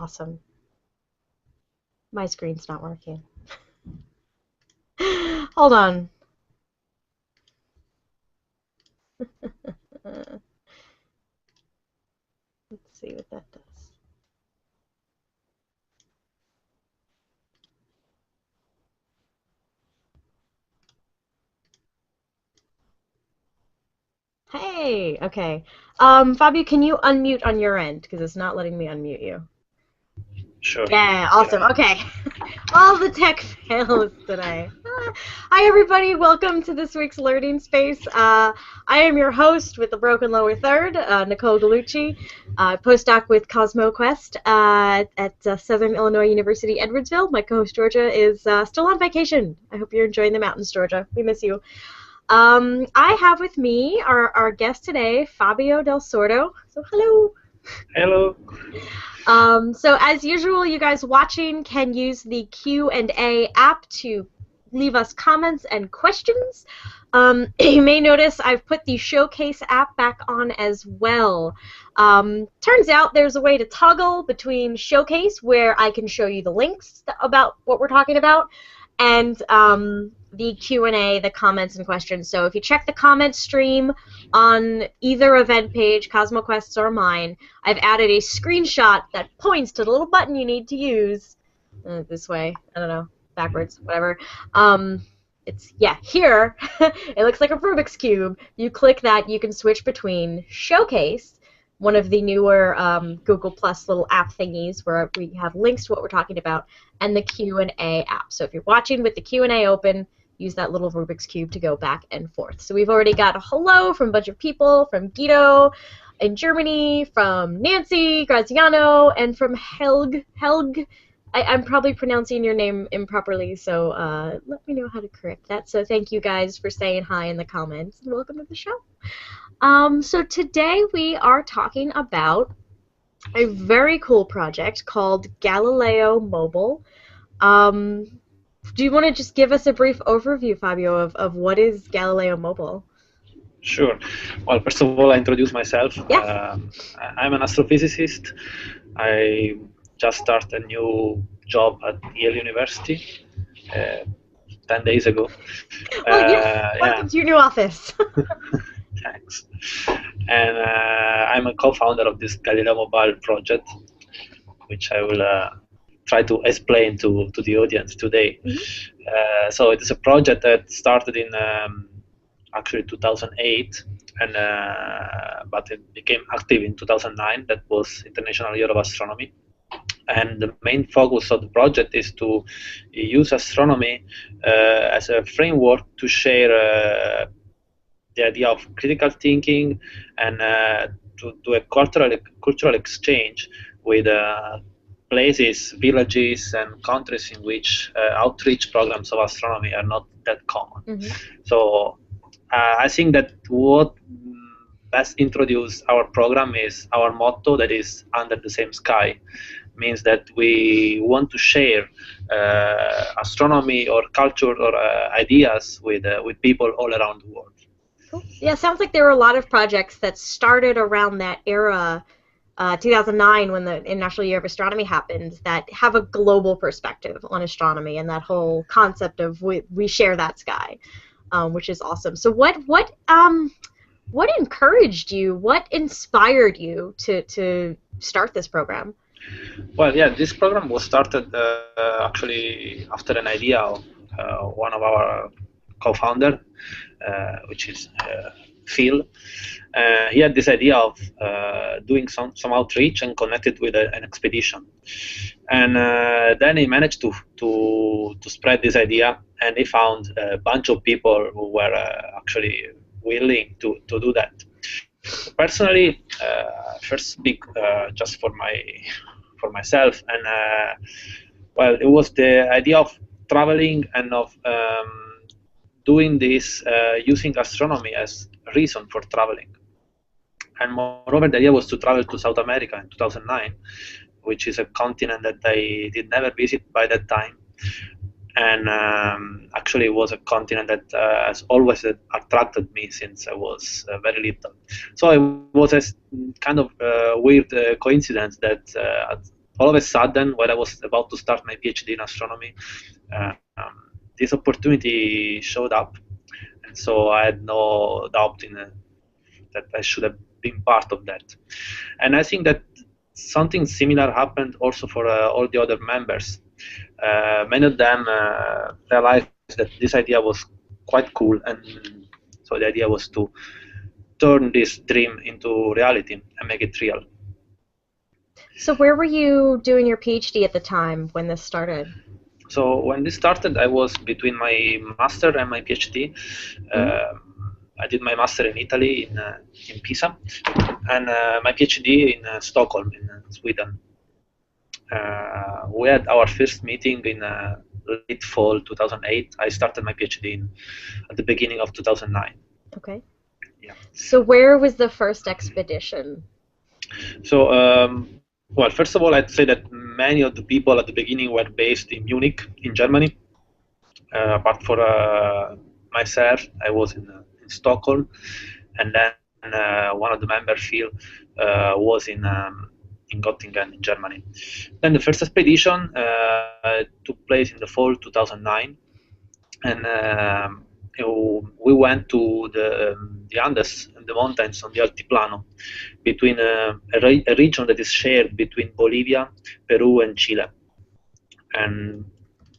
Awesome. My screen's not working. Hold on. Let's see what that does. Hey, okay. Fabio, can you unmute on your end? Because it's not letting me unmute you. Sure. Yeah, awesome. Yeah. Okay. All the tech fails today. Hi, everybody. Welcome to this week's Learning Space. I am your host with the Broken Lower Third, Nicole Gugliucci, postdoc with CosmoQuest at Southern Illinois University, Edwardsville. My co-host, Georgia, is still on vacation. I hope you're enjoying the mountains, Georgia. We miss you. I have with me our guest today, Fabio Del Sordo. So, hello. Hello. So as usual, you guys watching can use the Q&A app to leave us comments and questions. You may notice I've put the Showcase app back on as well. Turns out there's a way to toggle between Showcase, where I can show you the links about what we're talking about, and the Q&A, the comments and questions. So if you check the comment stream on either event page, CosmoQuest's or mine, I've added a screenshot that points to the little button you need to use. This way, I don't know, backwards, whatever. It's, yeah, here. It looks like a Rubik's Cube. You click that, you can switch between Showcase, one of the newer Google Plus little app thingies where we have links to what we're talking about, and the Q&A app. So if you're watching with the Q&A open, use that little Rubik's Cube to go back and forth. So we've already got a hello from a bunch of people, from Guido in Germany, from Nancy Graziano, and from Helg. I'm probably pronouncing your name improperly, so let me know how to correct that. So thank you guys for saying hi in the comments, and welcome to the show. So today we are talking about a very cool project called Galileo Mobile. Do you want to just give us a brief overview, Fabio, of what is Galileo Mobile? Sure. Well, first of all, I introduce myself. Yeah. I'm an astrophysicist. I just started a new job at Yale University 10 days ago. Well, yeah. Welcome to your new office. Thanks. And I'm a co-founder of this Galileo Mobile project, which I will try to explain to the audience today. Mm-hmm. So it is a project that started in actually 2008, and but it became active in 2009. That was International Year of Astronomy. And the main focus of the project is to use astronomy as a framework to share the idea of critical thinking and to do a cultural exchange with places, villages, and countries in which outreach programs of astronomy are not that common. Mm-hmm. So I think that what best introduce our program is our motto, that is under the same sky. Means that we want to share astronomy or culture or ideas with people all around the world. Cool. Yeah, sounds like there were a lot of projects that started around that era, 2009, when the International Year of Astronomy happened, that have a global perspective on astronomy and that whole concept of we share that sky, which is awesome. So what encouraged you? What inspired you to start this program? Well, yeah, this program was started actually after an idea of one of our co-founder, which is Phil. He had this idea of doing some outreach and connected with an expedition, and then he managed to spread this idea, and he found a bunch of people who were actually willing to do that. Personally, first speak just for myself, and well, it was the idea of traveling and of doing this using astronomy as a reason for traveling. And moreover, the idea was to travel to South America in 2009, which is a continent that I did never visit by that time. And actually it was a continent that has always attracted me since I was very little. So it was a kind of weird coincidence that all of a sudden, when I was about to start my PhD in astronomy, this opportunity showed up, and so I had no doubt in that I should have been part of that. And I think that something similar happened also for all the other members. Many of them realized that this idea was quite cool, and so the idea was to turn this dream into reality and make it real. So where were you doing your PhD at the time when this started? So when this started, I was between my master and my PhD. I did my master in Italy, in Pisa, and my PhD in Stockholm, in Sweden. We had our first meeting in late fall 2008. I started my PhD at the beginning of 2009. Okay. Yeah. So where was the first expedition? So, well, first of all, I'd say that many of the people at the beginning were based in Munich, in Germany. Apart for myself, I was in Stockholm, and then one of the members, Phil, was in Göttingen, in Germany. Then the first expedition took place in the fall 2009, and we went to the Andes, the mountains on the Altiplano, between a region that is shared between Bolivia, Peru, and Chile. And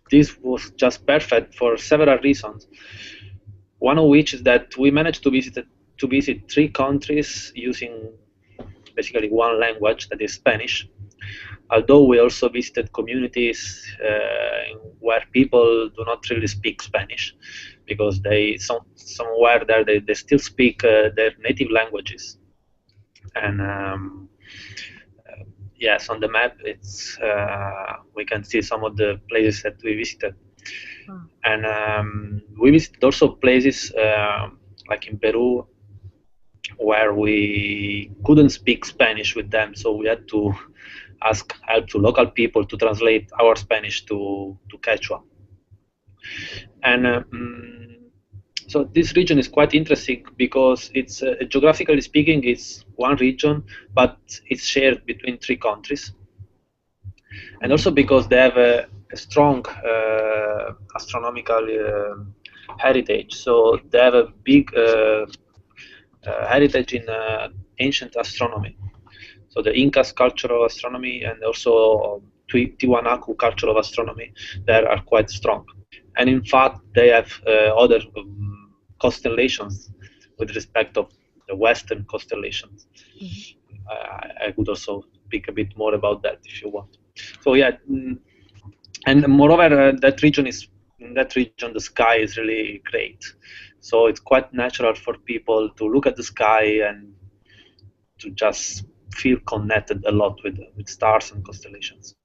this was just perfect for several reasons. One of which is that we managed to visit 3 countries using basically one language, that is Spanish. Although we also visited communities where people do not really speak Spanish, because somewhere there they still speak their native languages. And yes, on the map it's we can see some of the places that we visited. And we visited also places like in Peru, where we couldn't speak Spanish with them, so we had to ask help to local people to translate our Spanish to Quechua. And so this region is quite interesting because it's geographically speaking, it's one region, but it's shared between 3 countries, and also because they have a strong astronomical heritage. So they have a big heritage in ancient astronomy. So the Incas culture of astronomy and also Tiwanaku culture of astronomy there are quite strong. And in fact, they have other constellations with respect of the Western constellations. I could also speak a bit more about that if you want. So yeah, and moreover, in that region the sky is really great. So it's quite natural for people to look at the sky and to just feel connected a lot with stars and constellations.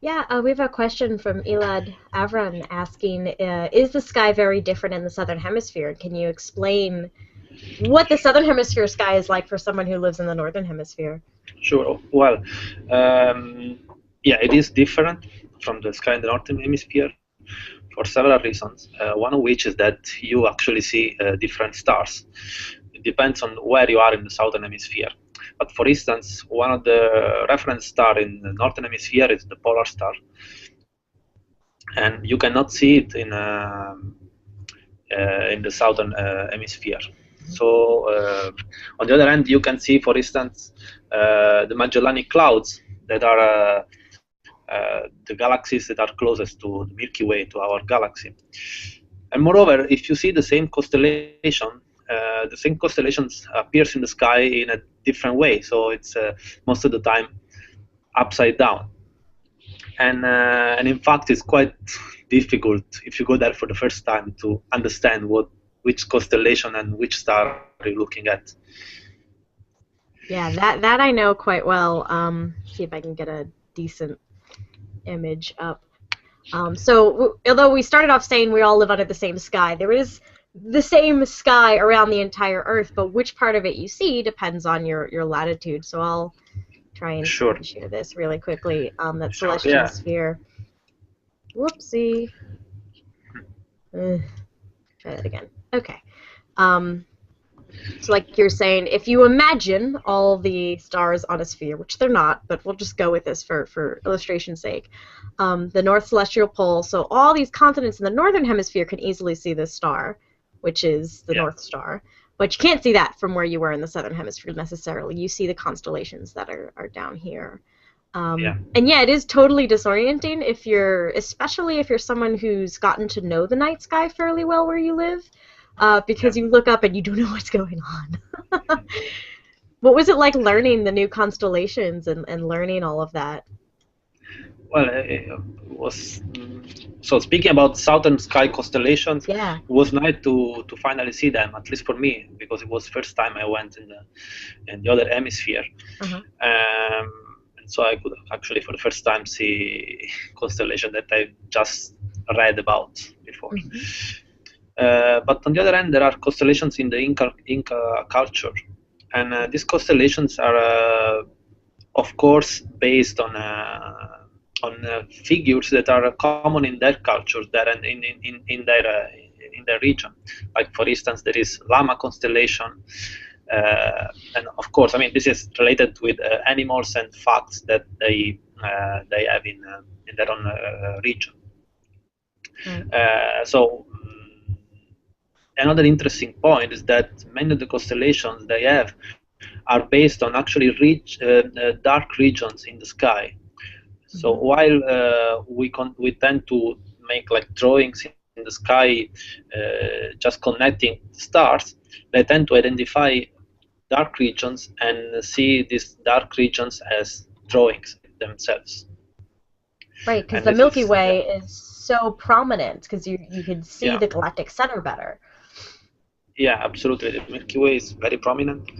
Yeah, we have a question from Elad Avran asking, is the sky very different in the Southern Hemisphere? Can you explain what the Southern Hemisphere sky is like for someone who lives in the Northern Hemisphere? Sure. Well, yeah, it is different from the sky in the Northern Hemisphere for several reasons. One of which is that you actually see different stars. It depends on where you are in the Southern Hemisphere. But for instance, one of the reference stars in the Northern Hemisphere is the polar star, and you cannot see it in the Southern Hemisphere. So on the other hand, you can see, for instance, the Magellanic Clouds that are the galaxies that are closest to the Milky Way, to our galaxy. And moreover, if you see the same constellation appears in the sky in a different way. So it's most of the time upside down. And in fact, it's quite difficult if you go there for the first time to understand which constellation and which star you're looking at. Yeah, that I know quite well. See if I can get a decent image up. So although we started off saying we all live under the same sky, there is the same sky around the entire Earth, but which part of it you see depends on your latitude. So I'll try and Sure. share this really quickly. That Sure, celestial yeah. sphere. Whoopsie. Try that again. Okay. So like you're saying, if you imagine all the stars on a sphere, which they're not, but we'll just go with this for illustration's sake, the North Celestial Pole, so all these continents in the northern hemisphere can easily see this star, which is the Yeah. North Star. But you can't see that from where you were in the southern hemisphere necessarily. You see the constellations that are down here. Yeah. And yeah, it is totally disorienting if you're, especially if you're someone who's gotten to know the night sky fairly well where you live, because Yeah. you look up and you don't know what's going on. What was it like learning the new constellations and learning all of that? Well, it was so speaking about southern sky constellations. Yeah. It was nice to finally see them, at least for me, because it was first time I went in the other hemisphere, Uh-huh. and so I could actually for the first time see constellation that I just read about before. Mm-hmm. But on the other hand, there are constellations in the Inca culture, and these constellations are, of course, based on figures that are common in their cultures, that and in their region. Like for instance, there is Llama constellation, and of course, I mean this is related with animals and facts that they have in their own region. Right. So another interesting point is that many of the constellations they have are based on actually dark regions in the sky. So Mm-hmm. while we tend to make like drawings in the sky, just connecting stars, they tend to identify dark regions and see these dark regions as drawings themselves. Right, because And the this Milky is Way is so prominent because you can see yeah, the galactic center better. yeah, absolutely. The Milky Way is very prominent,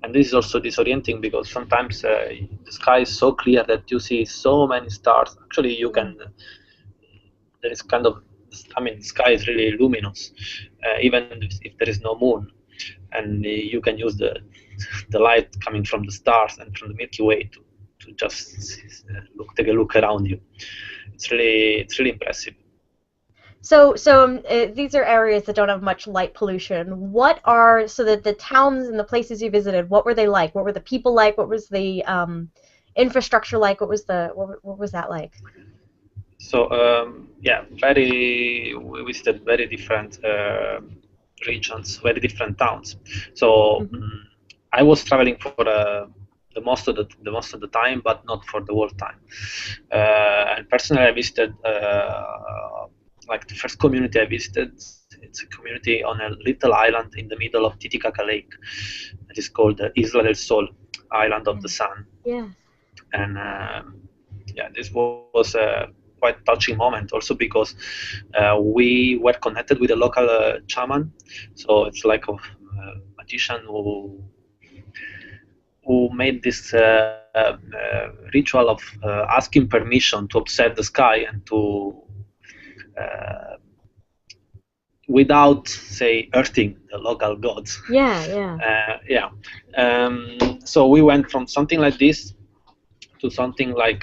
and this is also disorienting because sometimes the sky is so clear that you see so many stars. Actually, you Yeah. can there is kind of, I mean, the sky is really luminous, even if there is no moon, and you can use the light coming from the stars and from the Milky Way to just take a look around you. It's really impressive. So these are areas that don't have much light pollution. What are so that the towns and the places you visited? What were they like? What were the people like? What was the infrastructure like? What was that like? So yeah, we visited very different regions, very different towns. So Hmm. I was traveling for the most of the time, but not for the whole time. And personally, I visited like the first community I visited. It's a community on a little island in the middle of Titicaca Lake. It is called Isla del Sol, Island of Yeah. the Sun, Yeah. and yeah, this was a quite touching moment also because we were connected with a local shaman, so it's like a magician who made this ritual of asking permission to observe the sky and to uh, without say hurting the local gods. Yeah. Yeah. Yeah, so we went from something like this to something like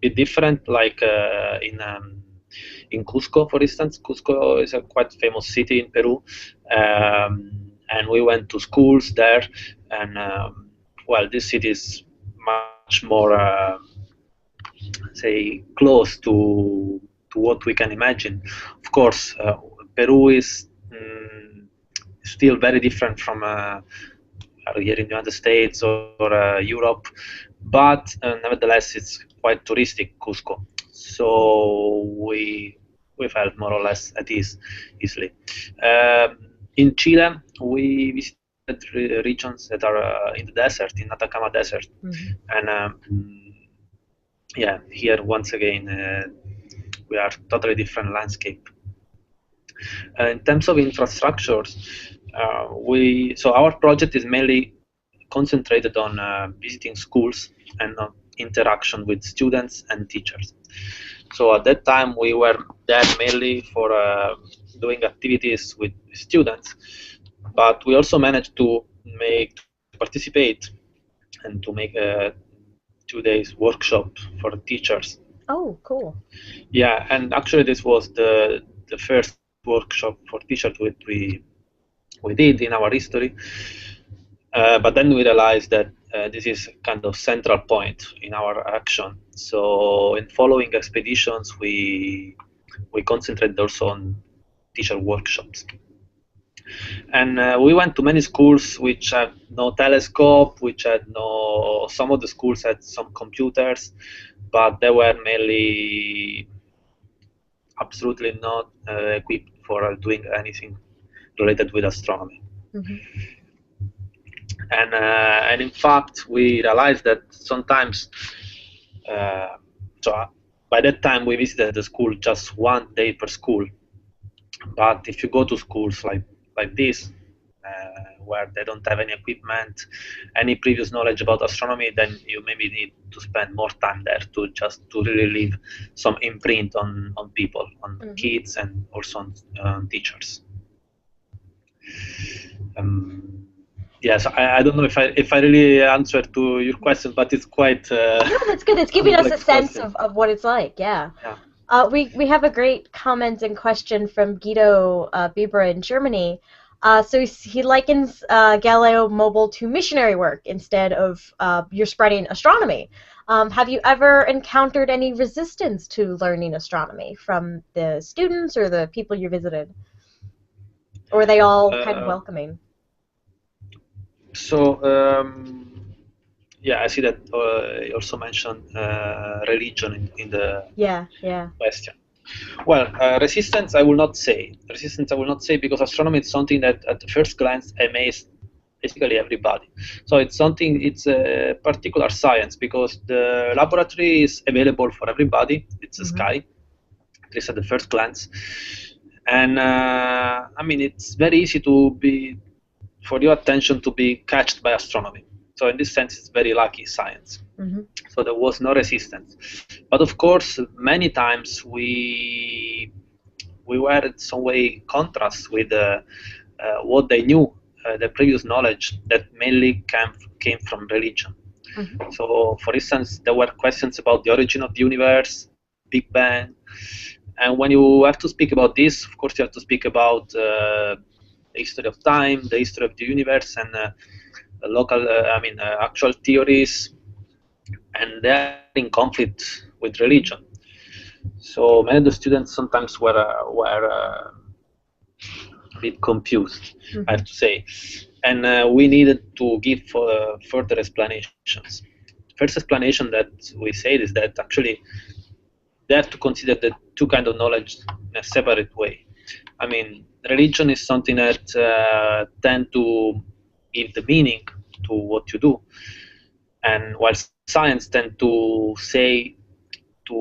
bit different, like in Cusco, for instance. Cusco is a quite famous city in Peru, and we went to schools there. And well, this city is much more, say, close to what we can imagine. Of course, Peru is still very different from here in the United States or Europe, but nevertheless it's quite touristic, Cusco. So we felt more or less at ease easily. In Chile, we visited regions that are in the desert, in Atacama Desert, Hmm. and yeah, here once again we are totally different landscape. In terms of infrastructures, we so our project is mainly concentrated on visiting schools and interaction with students and teachers. So at that time, we were there mainly for doing activities with students, but we also managed to participate and to make a 2 days workshop for teachers. Oh, cool. Yeah, and actually this was the first workshop for teachers we we did in our history. But then we realized that this is kind of central point in our action. So in following expeditions, we concentrated also on teacher workshops. And we went to many schools which had no telescope, which had no. Some of the schools had some computers, but they were mainly absolutely not equipped for doing anything related with astronomy. Mm-hmm. And in fact, we realized that sometimes. So by that time, we visited the school just 1 day per school. But if you go to schools like this, where they don't have any equipment, any previous knowledge about astronomy, then you maybe need to spend more time there to just to really leave some imprint on people, on Mm-hmm. kids, and also on teachers. Yes, I don't know if I really answered to your question, but it's quite. No, that's good. It's giving us a complex sense question. of what it's like. Yeah. Yeah. We have a great comment and question from Guido Bibra in Germany. So he likens Galileo Mobile to missionary work instead of you're spreading astronomy. Have you ever encountered any resistance to learning astronomy from the students or the people you visited? Or are they all kind of welcoming? So, yeah, I see that you also mentioned religion in the question. Well, resistance, I will not say. Resistance, I will not say, because astronomy is something that at the first glance amazed basically everybody. So it's a particular science, because the laboratory is available for everybody. It's a sky, at least at the first glance. And I mean, it's very easy for your attention to be catched by astronomy. So in this sense, it's very lucky science. Mm-hmm. So there was no resistance. But of course, many times we were in some way contrast with what they knew, the previous knowledge that mainly came from religion. Mm-hmm. So, for instance, there were questions about the origin of the universe, Big Bang, and when you have to speak about this, of course, you have to speak about the history of time, the history of the universe, and actual theories, and they're in conflict with religion. So many of the students sometimes were a bit confused, I have to say, and we needed to give further explanations. First explanation that we said is that actually they have to consider the two kinds of knowledge in a separate way. I mean, religion is something that tend to give the meaning to what you do, and while science tend to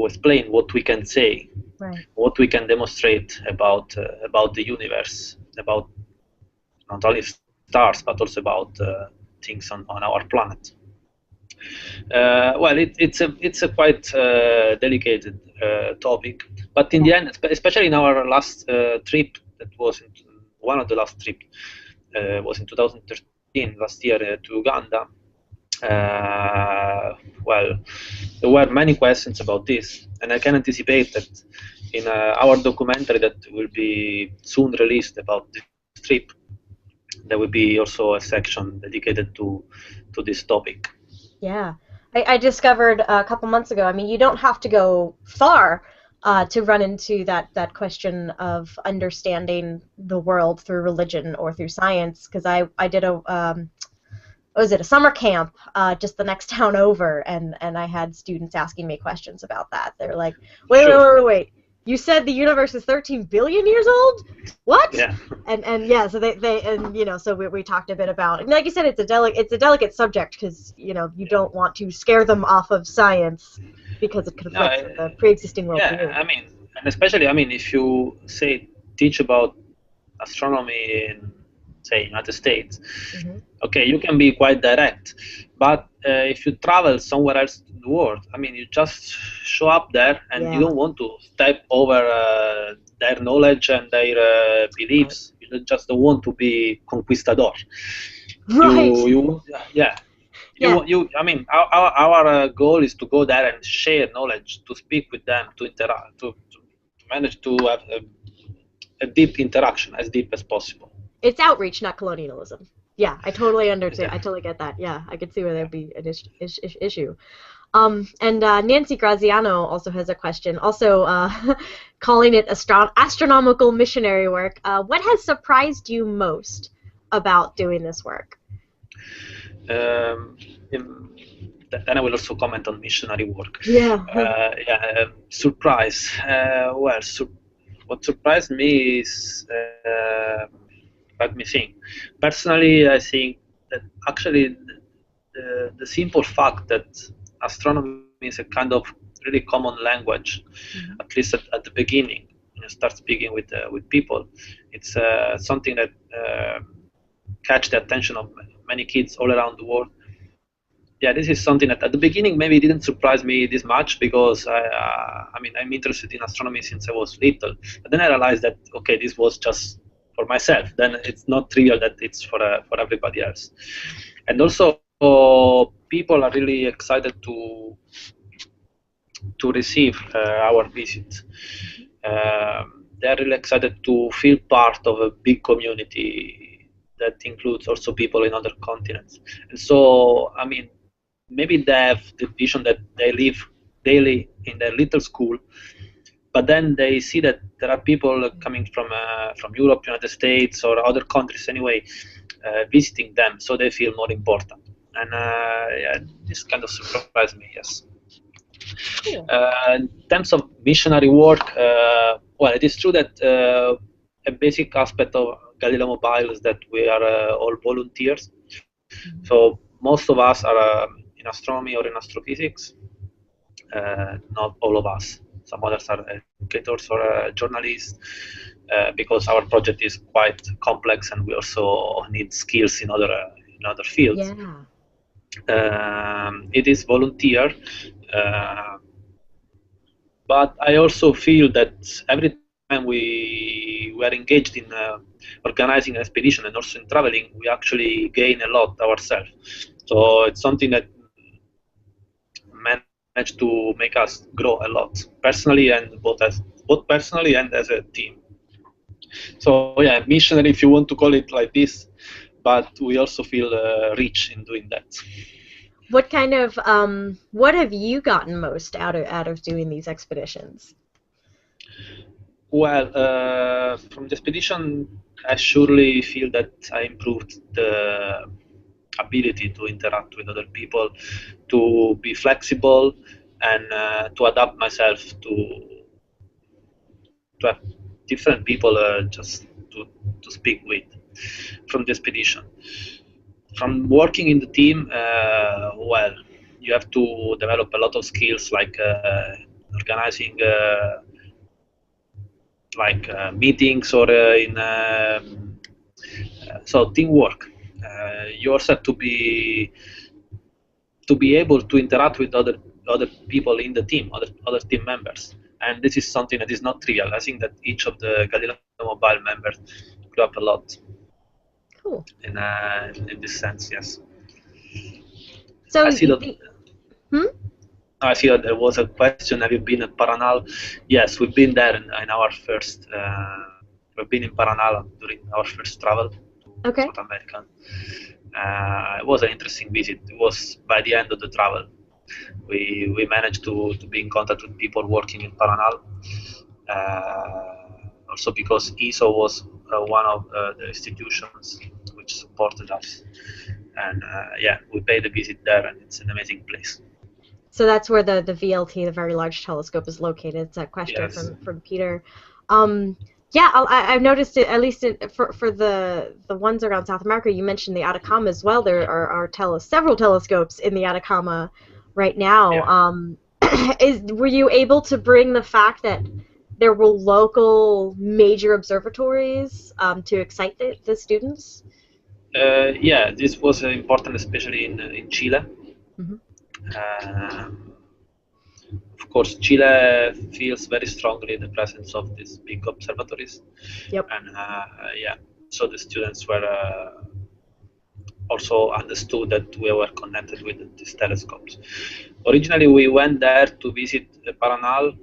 explain what we can say, right, what we can demonstrate about the universe, about not only stars but also about things on our planet. Well, it's a quite delicate topic, but in the end, especially in our last trip, that was one of the last trips, was in 2013, last year, to Uganda. Well, there were many questions about this, and I can anticipate that in our documentary that will be soon released about this trip, there will be also a section dedicated to this topic. Yeah. I discovered a couple months ago, I mean, you don't have to go far to run into that question of understanding the world through religion or through science, because I did a summer camp just the next town over, and I had students asking me questions about that. They're like, wait. You said the universe is 13 billion years old? What? Yeah. And yeah, so so we talked a bit about, and like you said, it's a delicate subject, because you don't want to scare them off of science because it conflicts with the pre-existing worldview. Yeah, I mean, and especially, I mean, if you teach about astronomy in, say, United States, okay, you can be quite direct, but if you travel somewhere else in the world, I mean, you just show up there, and you don't want to step over their knowledge and their beliefs. You just don't want to be conquistador. Right. I mean, our goal is to go there and share knowledge, to speak with them, to interact, to manage to have a deep interaction, as deep as possible. It's outreach, not colonialism. Yeah, I totally understand. I Yeah. totally get that. Yeah, I could see where there'd be an issue. And Nancy Graziano also has a question, also calling it astronomical missionary work. What has surprised you most about doing this work? Um, in- then I will also comment on missionary work. Yeah. Surprise. What surprised me is, let me think. Personally, I think that actually the simple fact that astronomy is a kind of really common language, Mhm. at least at the beginning, when you start speaking with people, it's something that catch the attention of many kids all around the world. Yeah, this is something that at the beginning maybe didn't surprise me this much because I mean, I'm interested in astronomy since I was little. But then I realized that okay, this was just for myself. Then it's not trivial that it's for everybody else. And also, people are really excited to receive our visit. They're really excited to feel part of a big community that includes also people in other continents. And so, I mean, maybe they have the vision that they live daily in their little school, but then they see that there are people coming from Europe, United States, or other countries anyway, visiting them, so they feel more important. And yeah, this kind of surprised me. Yes. Cool. In terms of missionary work, well, it is true that a basic aspect of Galileo Mobile is that we are all volunteers. Mhm. So most of us are in astronomy or in astrophysics. Not all of us. Some others are educators or journalists because our project is quite complex and we also need skills in other fields. Yeah. It is volunteer. Uh, but I also feel that every time we are engaged in organizing an expedition and also in traveling, we actually gain a lot ourselves. So it's something that managed to make us grow a lot personally and both personally and as a team. So yeah, missionary if you want to call it like this, but we also feel rich in doing that. What kind of what have you gotten most out of doing these expeditions? Well, from the expedition, I surely feel that I improved the ability to interact with other people, to be flexible, and to adapt myself to have different people just to speak with from the expedition. From working in the team, well, you have to develop a lot of skills like organizing meetings or so teamwork. You also have to be able to interact with other people in the team, other team members, and this is something that is not trivial. I think that each of the Galileo Mobile members grew up a lot Cool. in this sense. Yes, So I see you that. the hmm? I see that there was a question. Have you been at Paranal? Yes, we've been there in our first. We've been in Paranal during our first travel to Okay. South America. It was an interesting visit. It was by the end of the travel. We managed to be in contact with people working in Paranal. Also because ESO was one of the institutions which supported us. And yeah, we paid a visit there, and it's an amazing place. So that's where the VLT, the Very Large Telescope, is located. It's that question Yes. from Peter. Um, yeah, I've noticed it at least for the ones around South America. You mentioned the Atacama as well. There are several telescopes in the Atacama right now. Yeah. Were you able to bring the fact that there were local major observatories to excite the students? Yeah, this was important, especially in Chile. Hmm. Um, of course, Chile feels very strongly the presence of these big observatories, Yep. and yeah, so the students were also understood that we were connected with these telescopes. Originally, we went there to visit Paranal,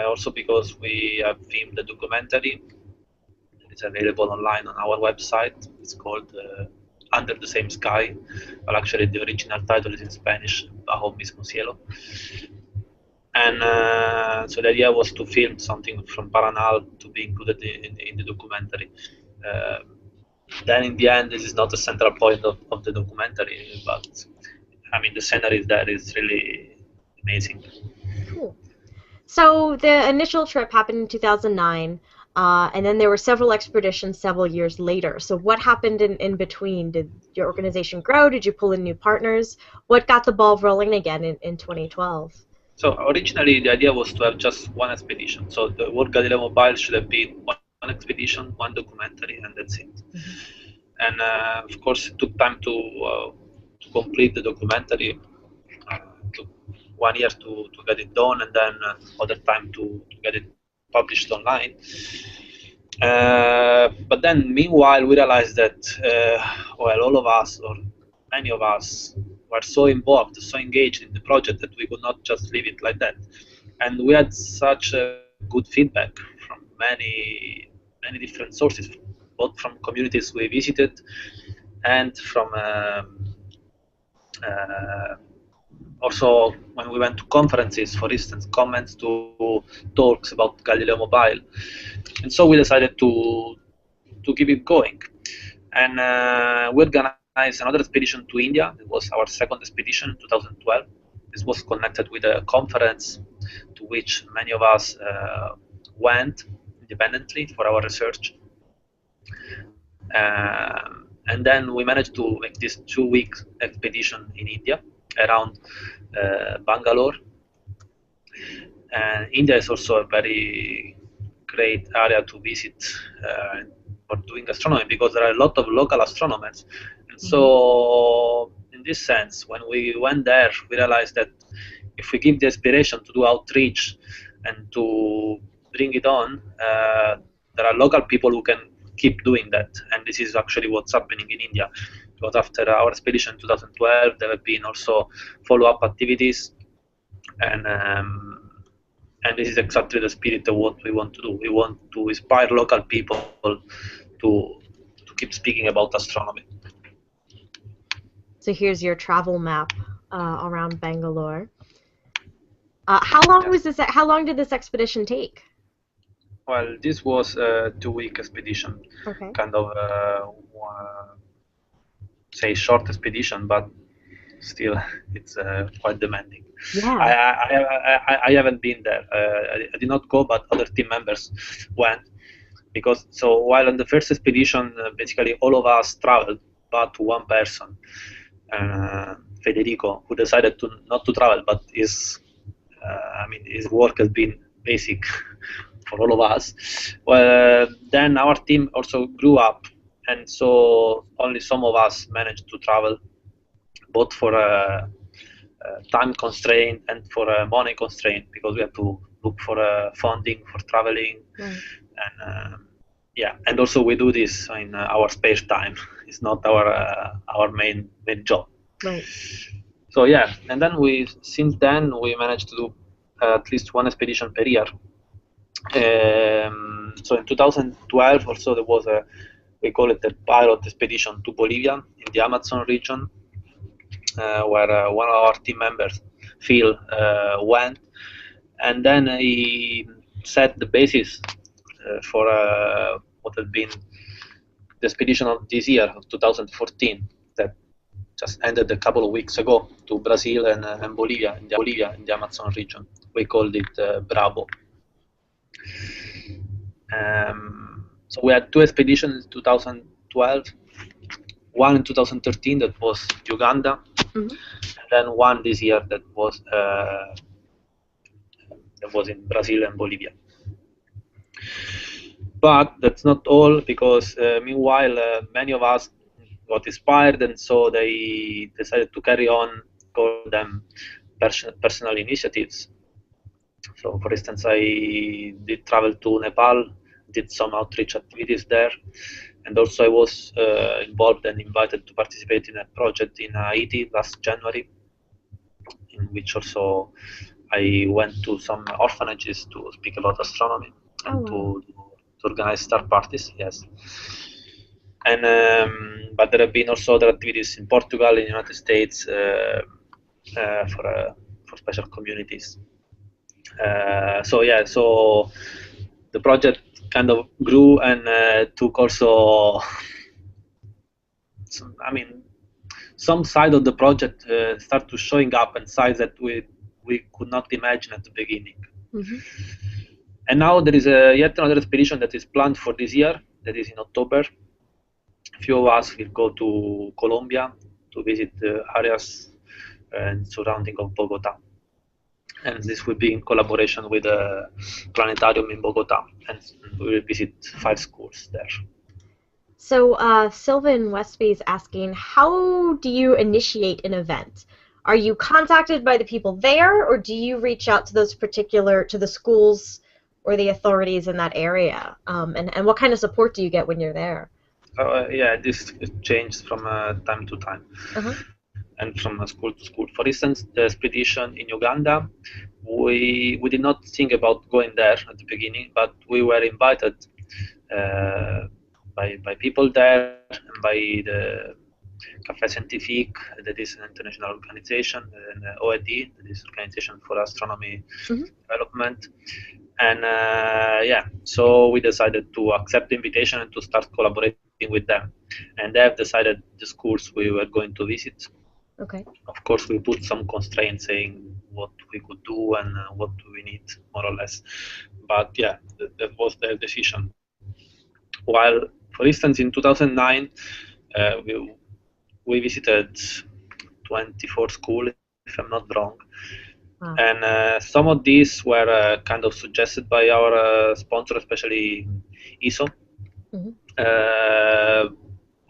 also because we have filmed a documentary. There It's available online on our website. It's called Under the Same Sky. Well, actually, the original title is in Spanish, Bajo Mismo Cielo. And so the idea was to film something from Paranal to be included in the documentary. Then in the end, this is not the central point of the documentary, but I mean, the scenery there is really amazing. Cool. So the initial trip happened in 2009, and then there were several expeditions several years later. So what happened in between? Did your organization grow? Did you pull in new partners? What got the ball rolling again in 2012? So originally the idea was to have just one expedition. So the World Galileo Mobile should have been one expedition, one documentary, and that's it. Mm-hmm. And of course, it took time to complete the documentary. Took 1 year to get it done, and then other time to get it published online. But then, meanwhile, we realized that, well, all of us, or many of us, were so involved, so engaged in the project that we could not just leave it like that. And we had such good feedback from many different sources, both from communities we visited and from also when we went to conferences, for instance, comments to talks about Galileo Mobile. And so we decided to keep it going. And we organized another expedition to India. It was our second expedition in 2012. This was connected with a conference to which many of us went independently for our research. And then we managed to make this 2-week expedition in India around Bangalore. And India is also a very great area to visit for doing astronomy because there are a lot of local astronomers. And so, in this sense, when we went there, we realized that if we give the inspiration to do outreach and to bring it on, there are local people who can keep doing that. And this is actually what's happening in India. Because after our expedition in 2012, there have been also follow-up activities, and this is exactly the spirit of what we want to do. We want to inspire local people to keep speaking about astronomy. So here's your travel map around Bangalore. How long was this? How long did this expedition take? Well, this was a 2-week expedition. Okay. Kind of say short expedition, but still it's quite demanding. Yeah. I haven't been there. I did not go, but other team members went. Because so while on the first expedition, basically all of us traveled, but one person, Federico, who decided to not to travel, but his work has been basic for all of us. Well, then our team also grew up, and so only some of us managed to travel, both for a time constraint and for a money constraint, because we have to look for funding for traveling. Right. And also we do this in our spare time. It's not our main job. Right. So yeah, and then since then we managed to do at least one expedition per year. So in 2012 also there was we call it a pilot expedition to Bolivia in the Amazon region, where one of our team members, Phil, went, and then he set the basis for what had been the expedition of this year, of 2014, that just ended a couple of weeks ago, to Brazil and Bolivia, in the Amazon region. We called it Bravo. So we had 2 expeditions in 2012, one in 2013 that was Uganda, and then one this year that was in Brazil and Bolivia. But that's not all, because meanwhile many of us got inspired, and so they decided to carry on, call them personal initiatives. So for instance, I did travel to Nepal, did some outreach activities there, and also I was involved and invited to participate in a project in Haiti last January, in which also I went to some orphanages to speak about astronomy and to to organize star parties. Yes. And but there have been also other activities in Portugal, in the United States, for special communities. So yeah, so the project kind of grew and took also, I mean, some side of the project started showing up and sides that we could not imagine at the beginning. Mm-hmm. And now there is yet another expedition that is planned for this year, that is in October. A few of us will go to Colombia to visit the areas and surrounding of Bogota. And this will be in collaboration with a planetarium in Bogota, and we will visit 5 schools there. So Sylvan Westby is asking, how do you initiate an event? Are you contacted by the people there, or do you reach out to to the schools or the authorities in that area? And what kind of support do you get when you're there? Yeah, this changes from time to time. Uh-huh. And from school to school. For instance, the expedition in Uganda, we did not think about going there at the beginning, but we were invited by people there and by the Café Scientifique, that is an international organization, and OED, that is Organization for Astronomy Development. And yeah, so we decided to accept the invitation and to start collaborating with them. And they have decided the schools we were going to visit. Okay. Of course, we put some constraints saying what we could do and what we need, more or less. But yeah, that was their decision. While, for instance, in 2009, we visited 24 schools, if I'm not wrong. Wow. And some of these were kind of suggested by our sponsor, especially ISO.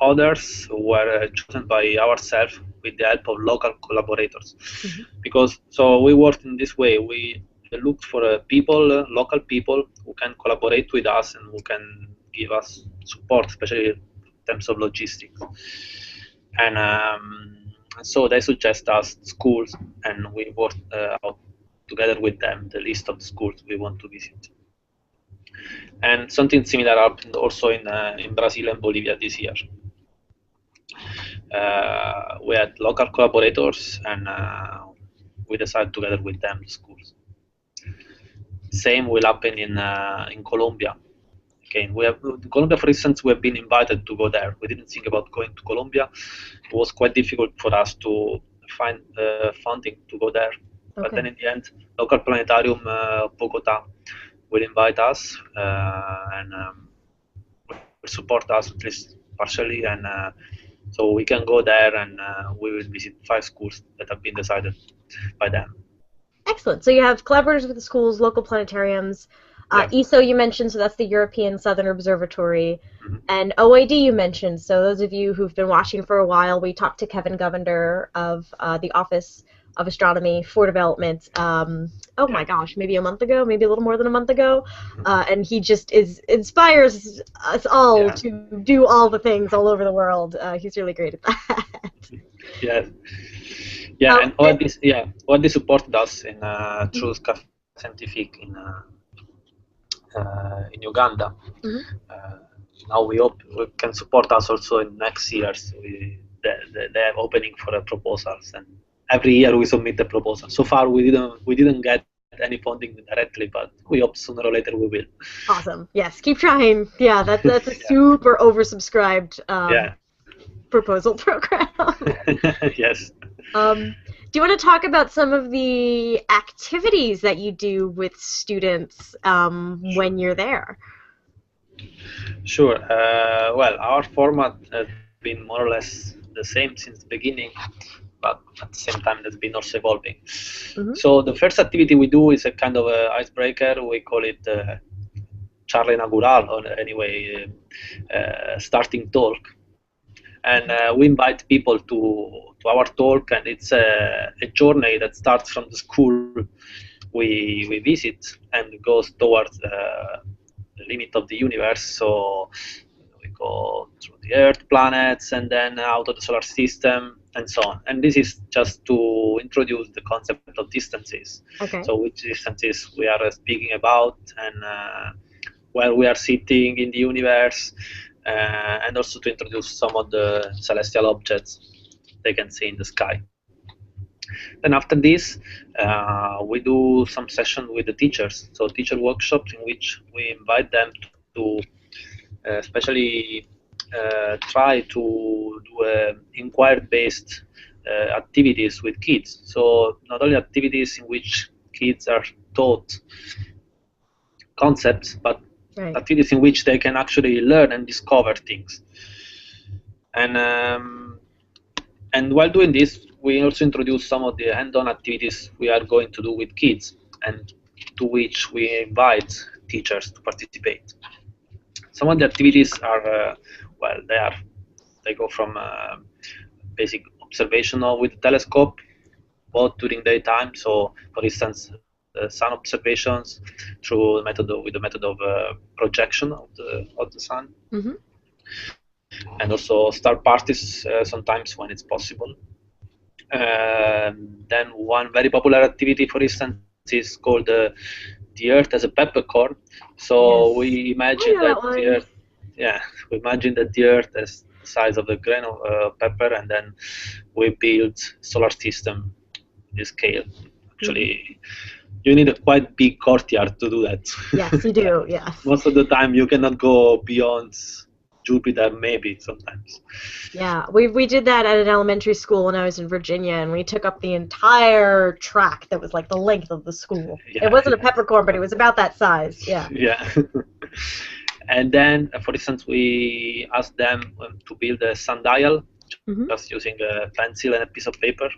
Others were chosen by ourselves with the help of local collaborators. Because so we worked in this way. We looked for people, local people who can collaborate with us and who can give us support, especially in terms of logistics. And so they suggest us schools, and we worked out together with them the list of the schools we want to visit. And something similar happened also in Brazil and Bolivia this year. We had local collaborators, and we decided together with them the schools. Same will happen in Colombia. Again, in Colombia, for instance, we have been invited to go there. We didn't think about going to Colombia. It was quite difficult for us to find funding to go there. Okay. But then in the end, local planetarium Bogota will invite us and will support us at least partially, and so we can go there and we will visit 5 schools that have been decided by them. Excellent. So you have collaborators with the schools, local planetariums. ESO you mentioned, so that's the European Southern Observatory, and OID you mentioned. So those of you who've been watching for a while, we talked to Kevin Govender of the Office of Astronomy for Development, my gosh, maybe a month ago, maybe a little more than a month ago, and he just inspires us all to do all the things all over the world. He's really great at that. Yeah, and OID supported us in through Café Scientifique in Uganda. Now we hope we can support us also in next years. They have opening for proposals, and every year we submit the proposal. So far we didn't get any funding directly, but we hope sooner or later we will. Awesome. Yes, keep trying. Yeah, that's a super oversubscribed proposal program. Yes. Do you want to talk about some of the activities that you do with students when you're there? Sure. Well, our format has been more or less the same since the beginning, but at the same time it's been also evolving. So the first activity we do is a kind of a icebreaker. We call it charla inaugural, or anyway, starting talk. And we invite people to our talk, and it's a journey that starts from the school we visit and goes towards the limit of the universe. So we go through the Earth, planets, and then out of the solar system, and so on. And this is just to introduce the concept of distances. Okay. So which distances we are speaking about, and where we are sitting in the universe, and also to introduce some of the celestial objects they can see in the sky. Then after this, we do some session with the teachers, so teacher workshops in which we invite them to especially try to do inquiry-based activities with kids. So not only activities in which kids are taught concepts, but activities in which they can actually learn and discover things. And while doing this, we also introduce some of the hands-on activities we are going to do with kids, and to which we invite teachers to participate. Some of the activities are, they go from basic observation with the telescope, both during daytime. So, for instance, sun observations with the method of projection of the sun, and also star parties sometimes when it's possible. Then one very popular activity, for instance, is called the Earth as a peppercorn. So we imagine that the Earth, we imagine that the Earth is the size of a grain of pepper, and then we build solar system in this scale. Actually, you need a quite big courtyard to do that. Yes, you do. Yes. Most of the time, you cannot go beyond Jupiter, maybe sometimes. Yeah, we did that at an elementary school when I was in Virginia, and we took up the entire track that was like the length of the school. It wasn't a peppercorn, but it was about that size. Yeah. Yeah. And then, for instance, we asked them to build a sundial, just using a pencil and a piece of paper.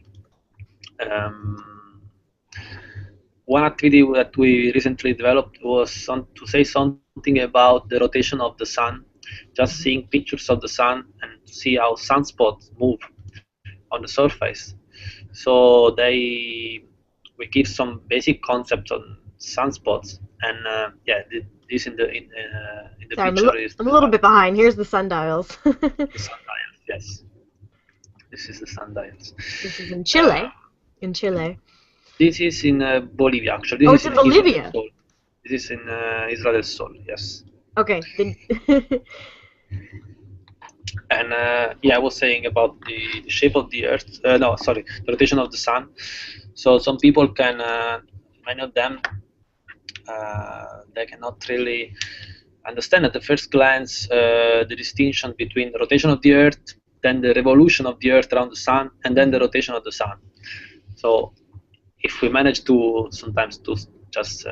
One activity that we recently developed was to say something about the rotation of the sun, just seeing pictures of the sun and see how sunspots move on the surface. So we give some basic concepts on sunspots, and this in the picture is. I'm a little bit behind. Here's the sundials. The sundials, yes. This is the sundials. This is in Chile. In Chile. This is in Bolivia, actually. It's in Bolivia. This is in Isla del Sol, yes. Okay. And I was saying about the shape of the Earth. The rotation of the sun. So some people can, many of them, they cannot really understand at the first glance the distinction between the rotation of the Earth, then the revolution of the Earth around the sun, and then the rotation of the sun. So if we manage to sometimes to just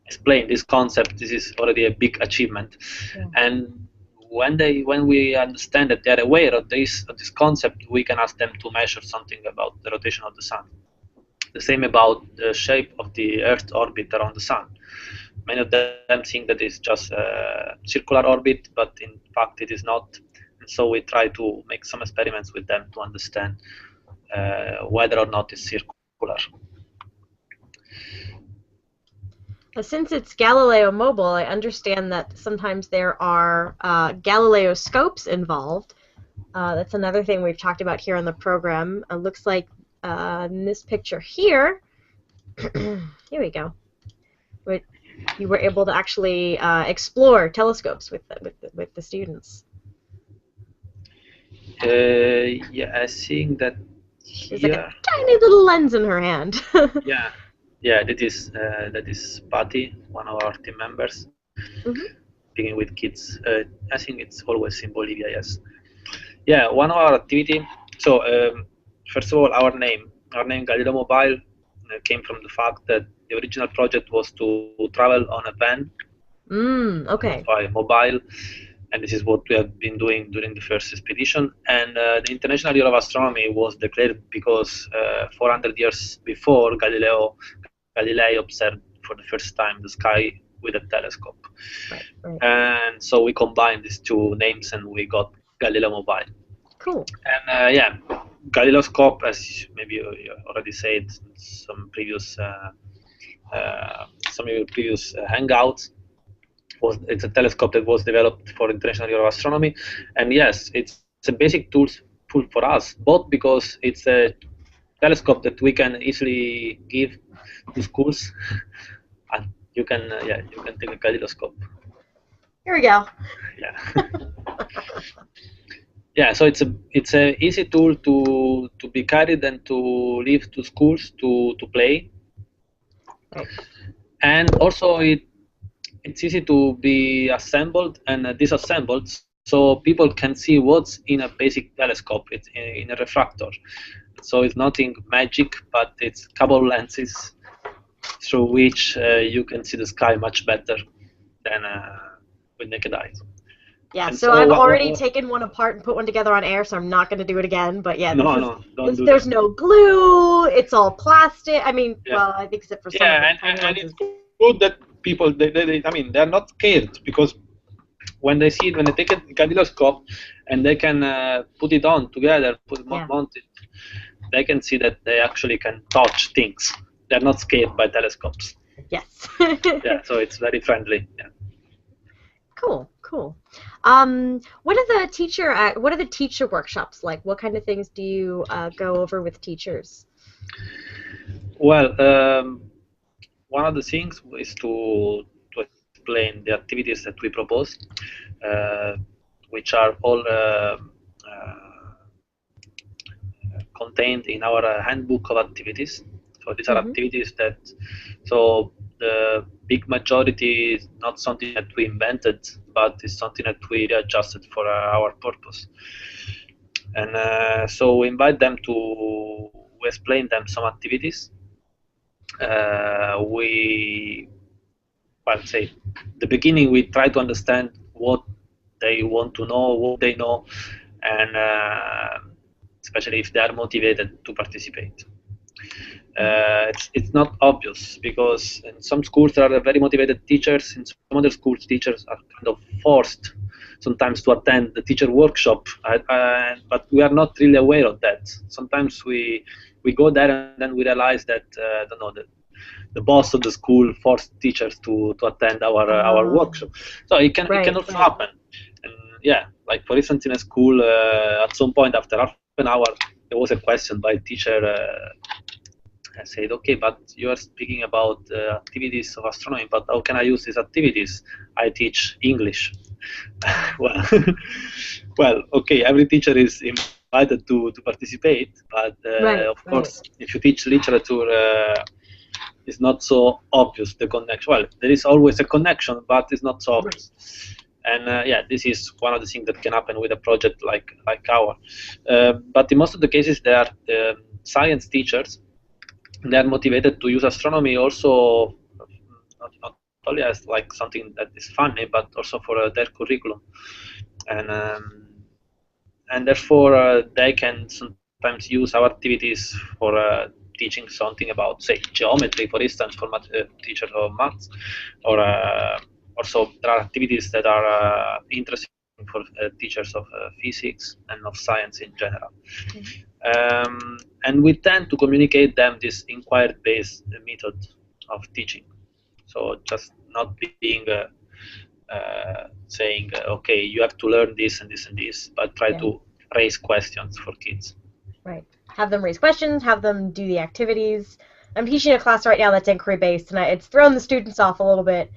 explain this concept, this is already a big achievement. Yeah. And when we understand that they are aware of this concept, we can ask them to measure something about the rotation of the sun. The same about the shape of the Earth orbit around the sun. Many of them think that it's just a circular orbit, but in fact it is not. And so we try to make some experiments with them to understand whether or not it's circular. Since it's Galileo Mobile, I understand that sometimes there are Galileo scopes involved. That's another thing we've talked about here on the program. It looks like in this picture here, here we go. You were able to actually explore telescopes with the students. I think that there's like a tiny little lens in her hand. Yeah, that is Patty, one of our team members, speaking with kids. I think it's always in Bolivia, yes. Yeah, one of our activity. So first of all, our name Galileo Mobile came from the fact that the original project was to travel on a van. Okay. By mobile, and this is what we have been doing during the first expedition. And the International Year of Astronomy was declared because 400 years before, Galilei observed for the first time the sky with a telescope. Right. And so we combined these two names and we got Galileo Mobile. Cool. And Galileo scope, as maybe you already said, some previous hangouts. It's a telescope that was developed for International Year of Astronomy, and yes, it's a basic tool for us, both because it's a telescope that we can easily give to schools, and you can take a Galileo. Here we go. Yeah. Yeah, so it's a easy tool to be carried and to leave to schools to play, Right. and also it's easy to be assembled and disassembled, so people can see what's in a basic telescope. It's in a refractor, so it's nothing magic, but it's couple of lenses through which you can see the sky much better than with naked eyes. Yeah, And so so I've already taken one apart and put one together on air, so I'm not going to do it again. But yeah, don't do there's that. no glue. It's all plastic. I mean, Yeah. well, I think except for some of Yeah, the tiny and it's lenses. good that people, I mean, they're not scared, because when they see it, when they take a Galileo and they can put it on together, Yeah. mount it, they can see that they actually can touch things. They're not scared by telescopes. Yes. Yeah, so it's very friendly. Yeah. Cool, cool. What are the teacher workshops like? What kind of things do you go over with teachers? Well, one of the things is to explain the activities that we propose, uh, which are all contained in our handbook of activities. So these are Mm-hmm. activities that, so the big majority is not something that we invented, but it's something that we readjusted for our purpose. And so we invite them to explain them some activities. We, well, say, the beginning we try to understand what they want to know, what they know, and especially if they are motivated to participate. It's not obvious, because in some schools there are very motivated teachers. In some other schools, teachers are kind of forced sometimes to attend the teacher workshop, but we are not really aware of that. Sometimes we go there and then we realize that I don't know, the boss of the school forced teachers to attend our workshop. So it can also happen. And yeah, like for instance, in a school, at some point after half an hour, there was a question by a teacher. I said, okay, but you are speaking about activities of astronomy, but how can I use these activities? I teach English. Well, well, okay, every teacher is invited to participate, but Right, of course, if you teach literature, it's not so obvious the connection. Well, there is always a connection, but it's not so obvious. And yeah, this is one of the things that can happen with a project like ours. But in most of the cases, they are science teachers. They are motivated to use astronomy also, not only as like something that is funny, but also for their curriculum, and therefore they can sometimes use our activities for teaching something about, say, geometry, for instance, for teachers of maths, or also there are activities that are interesting for teachers of physics and of science in general. And we tend to communicate them this inquiry-based method of teaching. So just not being saying, okay, you have to learn this and this and this, but try to raise questions for kids. Right. Have them raise questions, have them do the activities. I'm teaching a class right now that's inquiry-based, and it's thrown the students off a little bit,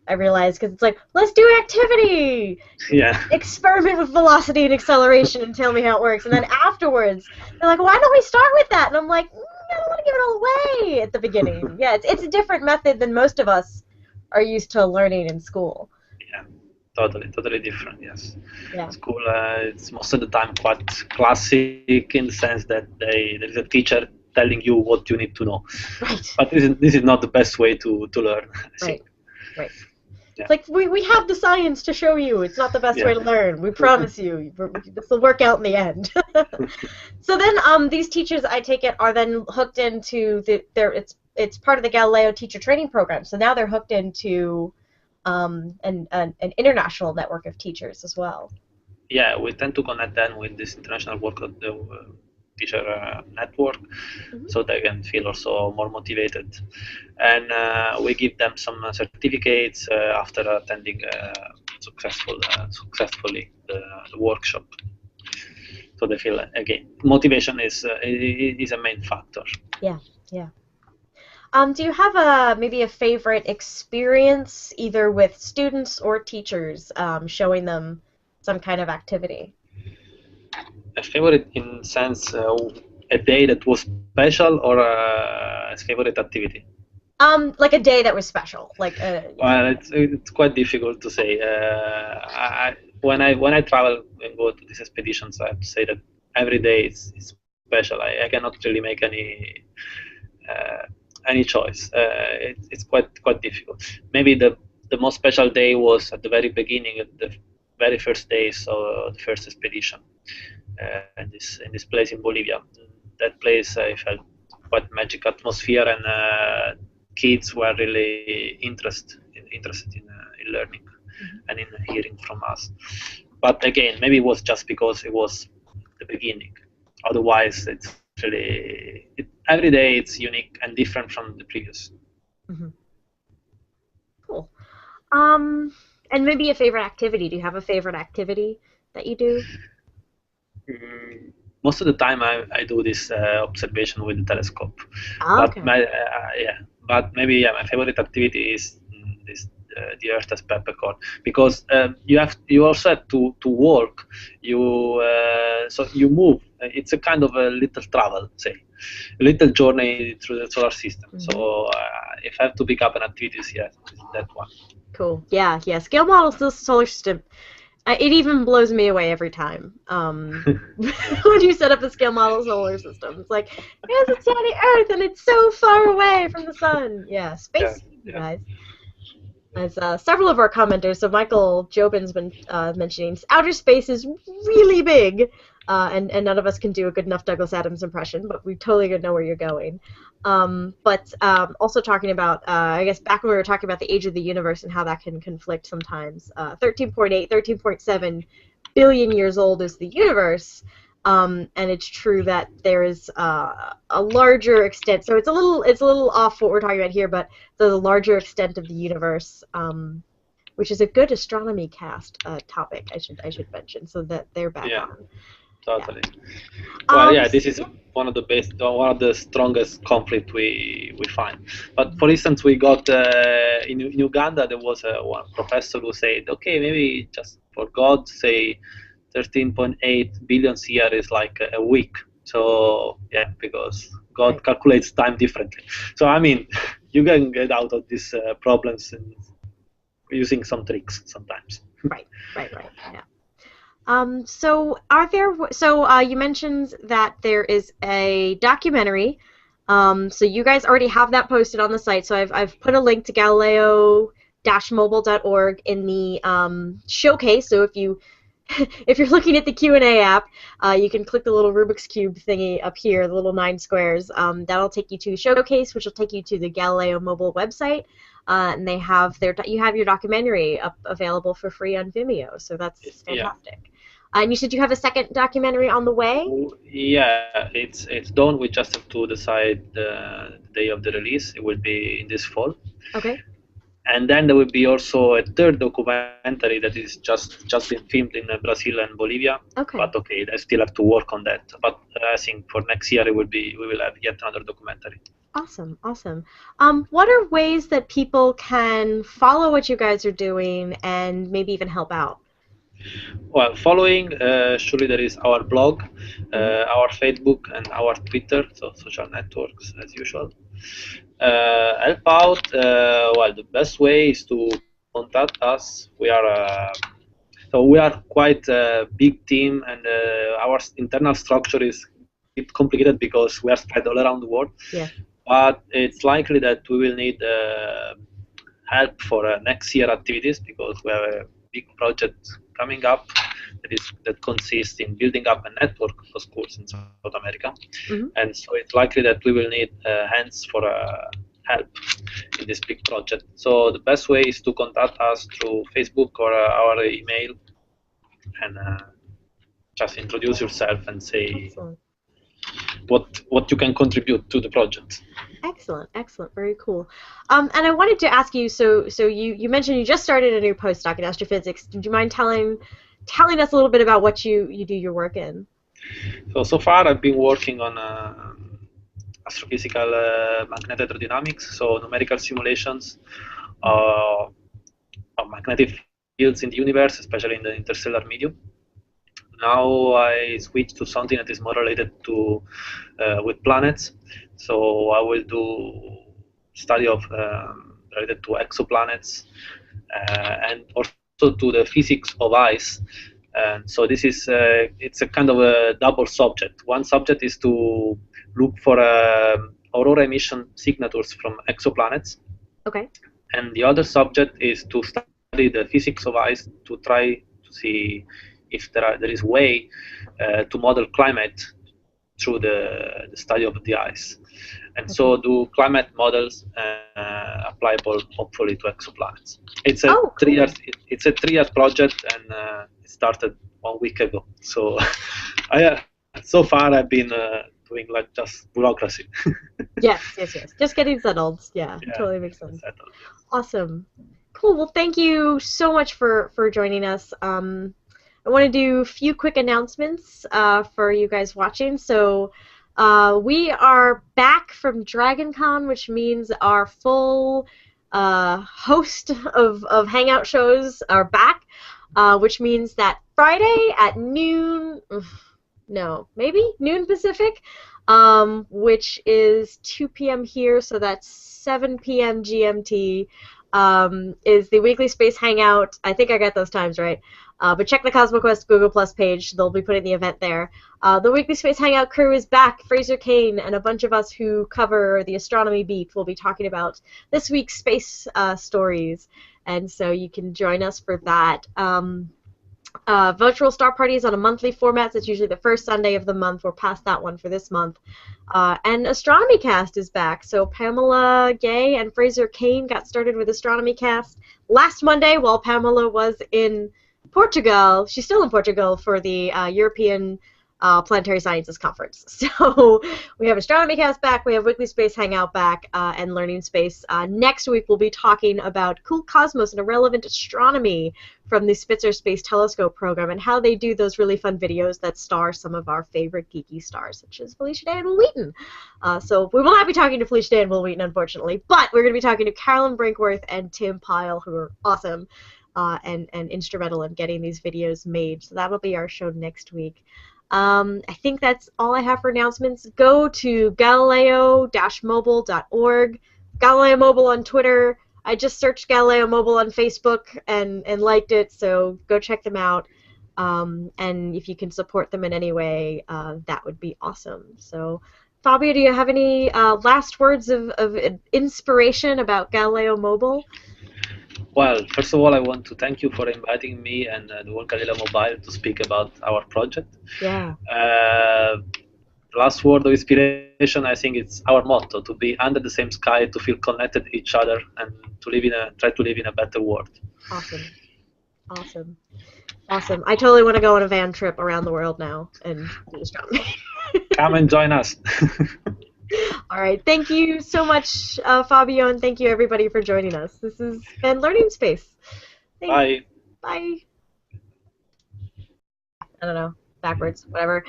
I realize, because it's like, let's do activity! Yeah. Experiment with velocity and acceleration and tell me how it works. And then afterwards, they're like, why don't we start with that? And I'm like, I don't want to give it all away at the beginning. Yeah, it's a different method than most of us are used to learning in school. Yeah, totally different, yes. Yeah. School, it's most of the time quite classic in the sense that there is a teacher telling you what you need to know. Right. But this is not the best way to learn, I think. Right. Yeah. It's like, we have the science to show you. It's not the best way to learn. We promise you. This will work out in the end. So then these teachers, I take it, are then hooked into it's part of the Galileo teacher training program. So now they're hooked into an international network of teachers as well. Yeah, we tend to connect them with this international work of the teacher network, so they can feel also more motivated. And we give them some certificates after attending successfully the workshop. So they feel, again, motivation is a main factor. Yeah, yeah. Do you have maybe a favorite experience, either with students or teachers, showing them some kind of activity? A favorite in sense, a day that was special or a favorite activity? Like a day that was special, yeah. Well, it's quite difficult to say. When I travel and go to these expeditions, I have to say that every day is special. I cannot really make uh, any choice. It's quite difficult. Maybe the most special day was at the very beginning, at the very first days of the first expedition, in this place in Bolivia. That place I felt quite magic atmosphere, and kids were really interested in learning and in hearing from us. But again, maybe it was just because it was the beginning. Otherwise, it's really every day it's unique and different from the previous. Hmm. Cool. Um, and maybe a favorite activity. Do you have a favorite activity that you do? Most of the time I do this observation with the telescope, Ah, but okay. yeah, but maybe yeah, my favorite activity is this the Earth as peppercorn, because you also have to work, so you move. It's a kind of a little travel, say, a little journey through the solar system. Hmm. So if I have to pick up an activity, yes, it's that one. Cool. Yeah, yeah. Scale models, the solar system. It even blows me away every time. When you set up a scale model solar system, it's like, here's a tiny Earth, and it's so far away from the sun. Yeah, Yeah, space, you yeah, guys. As several of our commenters, so Michael Jobin's been mentioning, outer space is really big, and none of us can do a good enough Douglas Adams impression, but we totally know where you're going. But also talking about, I guess back when we were talking about the age of the universe and how that can conflict sometimes, 13.8, 13.7 billion years old is the universe, and it's true that there is a larger extent. So it's a little off what we're talking about here, but the larger extent of the universe, which is a good astronomy cast topic. I should mention so that they're back yeah, on. Yeah. totally. Well, yeah, this is Yeah. one of the best, one of the strongest conflict we find. But for instance, we got in Uganda there was one professor who said, okay, maybe just for God, say 13.8 billion year is like a week. So yeah, because Right. God calculates time differently. So I mean, you can get out of these problems and using some tricks sometimes. Right. Right. Right. Yeah. So are there? So you mentioned that there is a documentary. So you guys already have that posted on the site. So I've put a link to Galileo-mobile.org in the showcase. So if you if you're looking at the Q&A app, you can click the little Rubik's Cube thingy up here, the little 9 squares. That'll take you to Showcase, which will take you to the Galileo Mobile website. And they have you have your documentary up available for free on Vimeo, so that's Yeah. fantastic. And you said you have a second documentary on the way? Yeah, it's done. We just have to decide the day of the release. It will be in this fall, Okay. and then there will be also a third documentary that is just been filmed in Brazil and Bolivia. Okay. But okay, I still have to work on that. But I think for next year we will have yet another documentary. Awesome, awesome. What are ways that people can follow what you guys are doing and maybe even help out? Well, following, surely there is our blog, Hmm. our Facebook, and our Twitter, so social networks as usual. Help out. Well, the best way is to contact us. We are quite a big team, and our internal structure is a bit complicated because we are spread all around the world. Yeah. But it's likely that we will need help for next year activities because we have a big project coming up that consists in building up a network of schools in South America, Hmm. and so it's likely that we will need hands for help in this big project. So the best way is to contact us through Facebook or our email, and just introduce yourself and say Excellent. what you can contribute to the project. Excellent, excellent, very cool. And I wanted to ask you, so you mentioned you just started a new postdoc in astrophysics. Did you mind telling us a little bit about what you do your work in? So far I've been working on astrophysical magnetodynamics, so numerical simulations of magnetic fields in the universe, especially in the interstellar medium. Now I switch to something that is more related to with planets. So I will do study of related to exoplanets and also to the physics of ice. And so this is it's a kind of a double subject. One subject is to look for aurora emission signatures from exoplanets. Okay. And the other subject is to study the physics of ice to try to see if there is a way to model climate through the study of the ice. And so do climate models applicable hopefully to exoplanets. It's a 3 years it's a 3 years project, and it started 1 week ago. So so far I've been doing like just bureaucracy. Yes. Just getting settled. Yeah, totally makes sense. Settled. Awesome. Cool. Well, thank you so much for joining us. I want to do a few quick announcements for you guys watching. So we are back from DragonCon, which means our full host of Hangout shows are back, which means that Friday at noon, noon Pacific, which is 2 p.m. here, so that's 7 p.m. GMT, is the weekly space hangout. I think I got those times right. But check the CosmoQuest Google Plus page. They'll be putting the event there. The weekly space hangout crew is back. Fraser Kane and a bunch of us who cover the astronomy beat will be talking about this week's space stories. And so you can join us for that. Virtual star parties on a monthly format. It's usually the first Sunday of the month. We're past that one for this month. And Astronomy Cast is back. So Pamela Gay and Fraser Kane got started with Astronomy Cast last Monday while Pamela was in Portugal. She's still in Portugal for the European Planetary Sciences Conference. So we have Astronomy Cast back, we have Weekly Space Hangout back, and Learning Space. Next week we'll be talking about cool cosmos and irrelevant astronomy from the Spitzer Space Telescope program and how they do those really fun videos that star some of our favorite geeky stars, such as Felicia Day and Will Wheaton. So we will not be talking to Felicia Day and Will Wheaton, unfortunately, but we're going to be talking to Carolyn Brinkworth and Tim Pyle, who are awesome. And instrumental in getting these videos made. So that'll be our show next week. I think that's all I have for announcements. Go to galileo-mobile.org, Galileo Mobile on Twitter. I just searched Galileo Mobile on Facebook and liked it, so go check them out. And if you can support them in any way, that would be awesome. So, Fabio, do you have any last words of inspiration about Galileo Mobile? Well, first of all, I want to thank you for inviting me and the whole Galileo Mobile to speak about our project. Yeah. Last word of inspiration, I think it's our motto, to be under the same sky, to feel connected to each other, and to try to live in a better world. Awesome. I totally want to go on a van trip around the world now and do astronomy. Come and join us. All right. Thank you so much, Fabio, and thank you, everybody, for joining us. This has been Learning Space. Thanks. Bye. I don't know. Backwards. Whatever.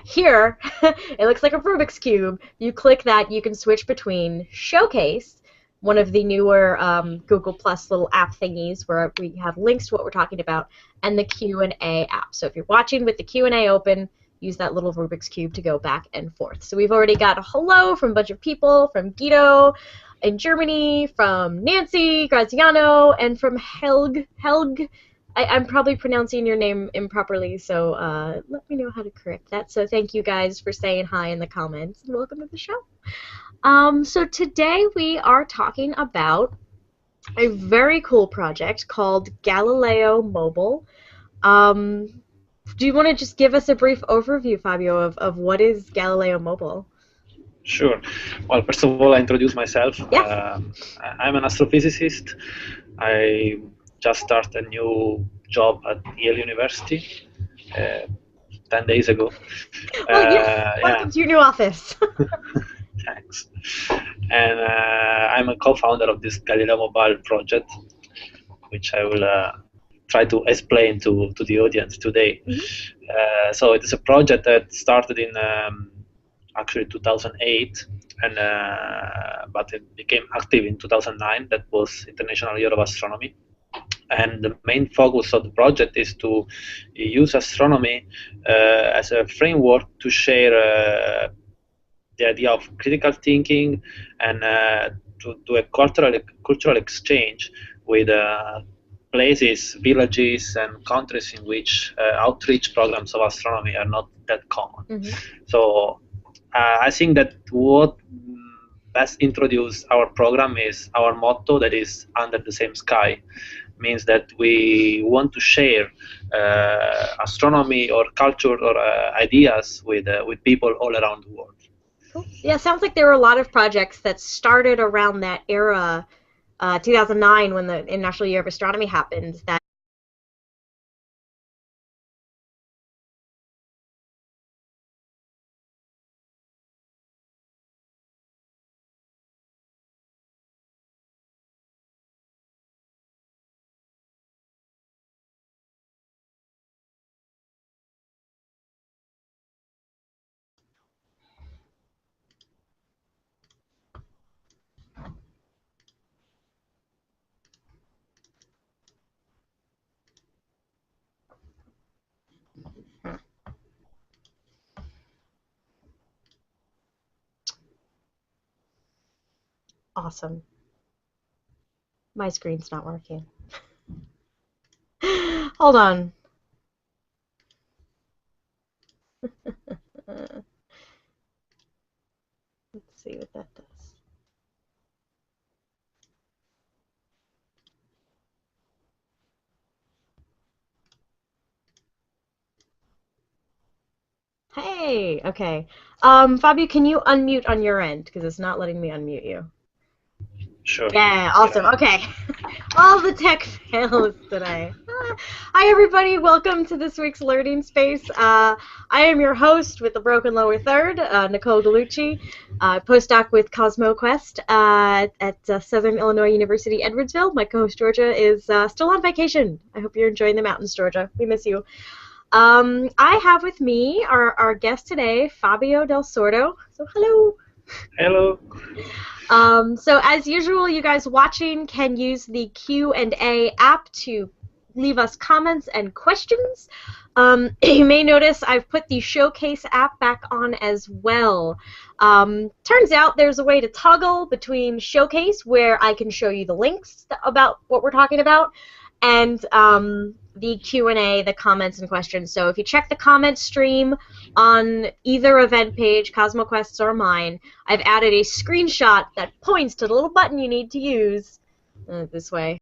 Here. It looks like a Rubik's Cube. You click that, you can switch between Showcase, one of the newer Google Plus little app thingies where we have links to what we're talking about, and the Q&A app. So if you're watching with the Q&A open, use that little Rubik's Cube to go back and forth. So we've already got a hello from a bunch of people, from Guido in Germany, from Nancy Graziano, and from Helg. I'm probably pronouncing your name improperly, so let me know how to correct that. So thank you guys for saying hi in the comments, and welcome to the show. So today we are talking about a very cool project called Galileo Mobile. Do you want to just give us a brief overview, Fabio, of what is Galileo Mobile? Sure. Well, first of all, I introduce myself. Yes. I'm an astrophysicist. I just started a new job at Yale University 10 days ago. Well, yes. Welcome to your new office. Thanks. And I'm a co-founder of this Galileo Mobile project, which I will try to explain to the audience today. Mm-hmm. So it is a project that started in actually 2008, and but it became active in 2009. That was International Year of Astronomy. And the main focus of the project is to use astronomy as a framework to share the idea of critical thinking and to do a cultural exchange with places, villages, and countries in which outreach programs of astronomy are not that common. Mm-hmm. So I think that what best introduce our program is our motto, that is under the same sky. Means that we want to share astronomy or culture or ideas with people all around the world. Cool. Yeah, sounds like there were a lot of projects that started around that era, 2009, when the International Year of Astronomy happened. That awesome. My screen's not working. Hold on. Let's see what that does. Hey, okay. Fabio, can you unmute on your end? Because it's not letting me unmute you. Sure. Yeah, awesome. Okay. All the tech fails today. Hi, everybody. Welcome to this week's Learning Space. I am your host with the Broken Lower Third, Nicole Gugliucci, postdoc with CosmoQuest at Southern Illinois University, Edwardsville. My co-host, Georgia, is still on vacation. I hope you're enjoying the mountains, Georgia. We miss you. I have with me our guest today, Fabio Del Sordo. So, hello. Hello. So as usual, you guys watching can use the Q&A app to leave us comments and questions. You may notice I've put the Showcase app back on as well. Turns out there's a way to toggle between Showcase, where I can show you the links about what we're talking about, and the Q&A, the comments and questions. So if you check the comment stream on either event page, CosmoQuest's or mine, I've added a screenshot that points to the little button you need to use this way.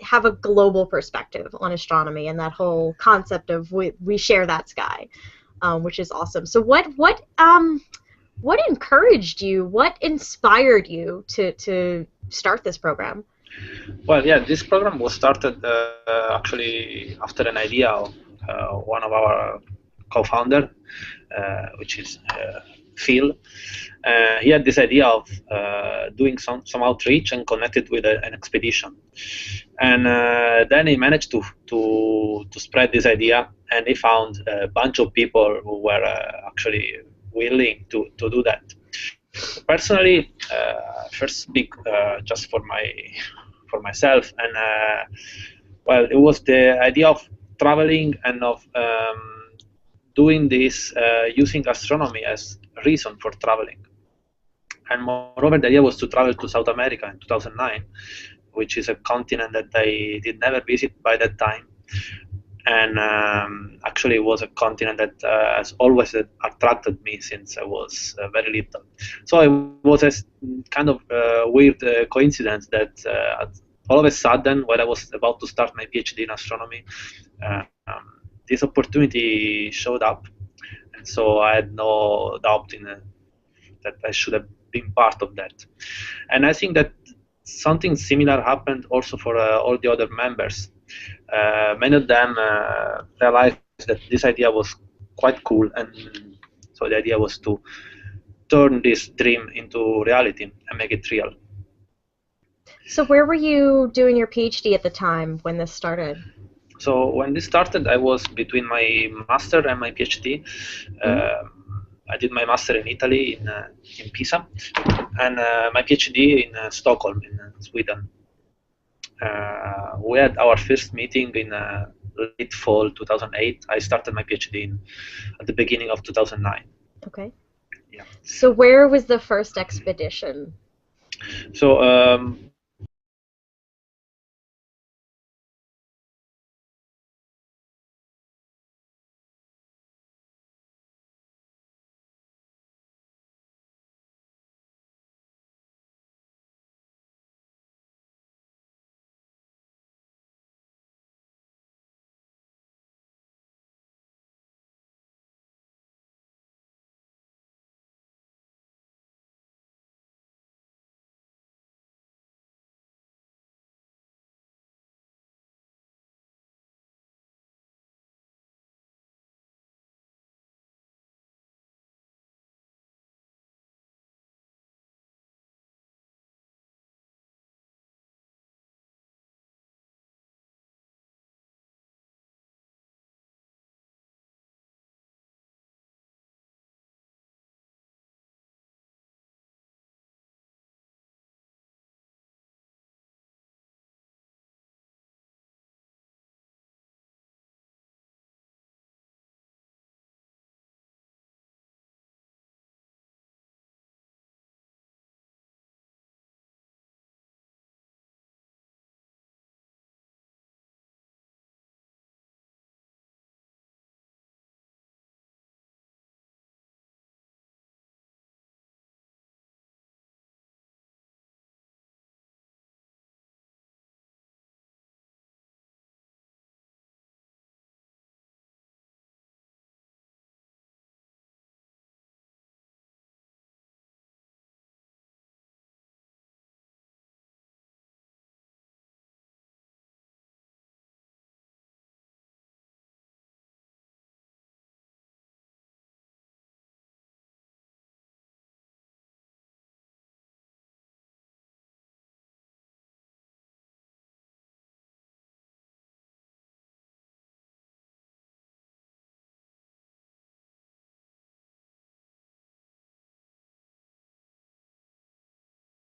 have a global perspective on astronomy and that whole concept of we share that sky, which is awesome. So what encouraged you? What inspired you to start this program? Well, yeah, this program was started actually after an idea of one of our co-founder, which is Phil. He had this idea of doing some outreach and connected with an expedition, and then he managed to spread this idea, and he found a bunch of people who were actually willing to do that. Personally, first speak just for myself, and well, it was the idea of traveling and of doing this using astronomy as a reason for traveling. And moreover, the idea was to travel to South America in 2009, which is a continent that I did never visit by that time. And actually, it was a continent that has always attracted me since I was very little. So it was a kind of weird coincidence that all of a sudden, when I was about to start my PhD in astronomy, this opportunity showed up. And so I had no doubt in that I should have been part of that. And I think that something similar happened also for all the other members. Many of them realized that this idea was quite cool, and so the idea was to turn this dream into reality and make it real. So where were you doing your PhD at the time when this started? So when this started, I was between my master and my PhD. I did my master in Italy, in Pisa, and my PhD in Stockholm, in Sweden. We had our first meeting in late fall 2008. I started my PhD at the beginning of 2009. Okay. Yeah. So where was the first expedition? So